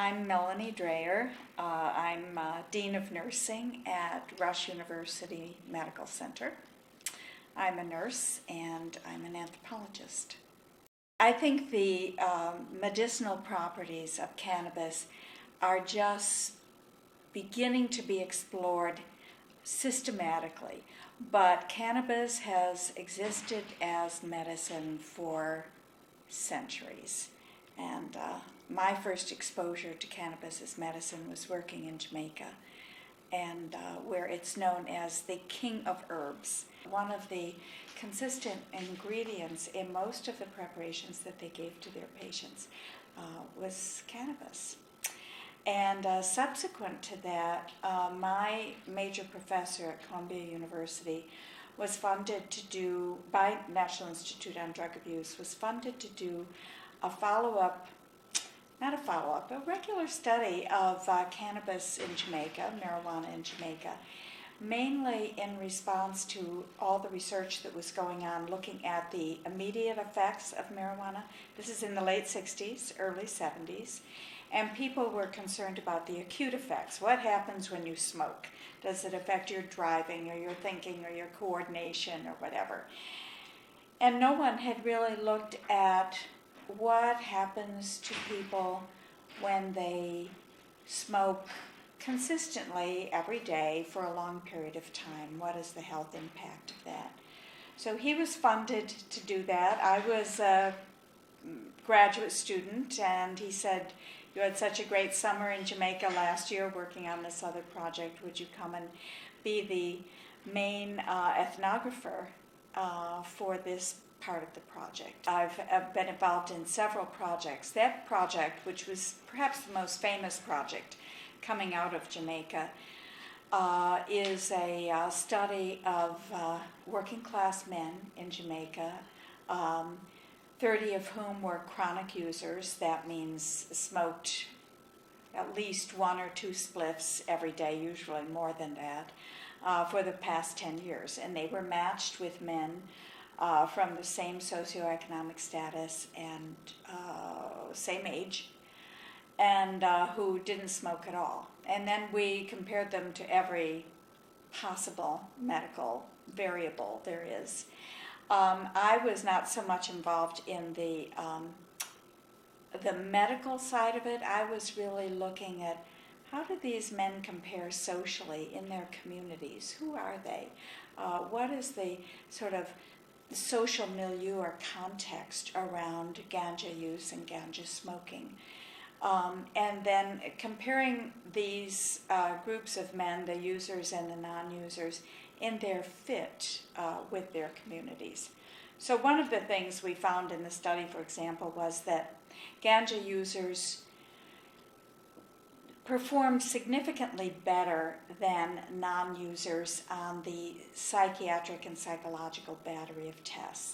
I'm Melanie Dreher. I'm Dean of Nursing at Rush University Medical Center. I'm a nurse and I'm an anthropologist. I think the medicinal properties of cannabis are just beginning to be explored systematically, but cannabis has existed as medicine for centuries. And my first exposure to cannabis as medicine was working in Jamaica, and where it's known as the king of herbs. One of the consistent ingredients in most of the preparations that they gave to their patients was cannabis. And subsequent to that, my major professor at Columbia University was funded to do, by National Institute on Drug Abuse, was funded to do a regular study of cannabis in Jamaica, marijuana in Jamaica, mainly in response to all the research that was going on looking at the immediate effects of marijuana. This is in the late 60s, early 70s, and people were concerned about the acute effects. What happens when you smoke? Does it affect your driving or your thinking or your coordination or whatever? And no one had really looked at what happens to people when they smoke consistently every day for a long period of time. What is the health impact of that? So he was funded to do that. I was a graduate student, and he said, "You had such a great summer in Jamaica last year working on this other project. Would you come and be the main ethnographer for this part of the project?" I've been involved in several projects. That project, which was perhaps the most famous project coming out of Jamaica, is a study of working class men in Jamaica, 30 of whom were chronic users. That means smoked at least 1 or 2 spliffs every day, usually more than that, for the past 10 years. And they were matched with men from the same socioeconomic status and same age, and who didn't smoke at all. And then we compared them to every possible medical variable there is. I was not so much involved in the medical side of it. I was really looking at how do these men compare socially in their communities? Who are they? What is the sort of social milieu or context around ganja use and ganja smoking? And then comparing these groups of men, the users and the non-users, in their fit with their communities. So one of the things we found in the study, for example, was that ganja users performed significantly better than non-users on the psychiatric and psychological battery of tests.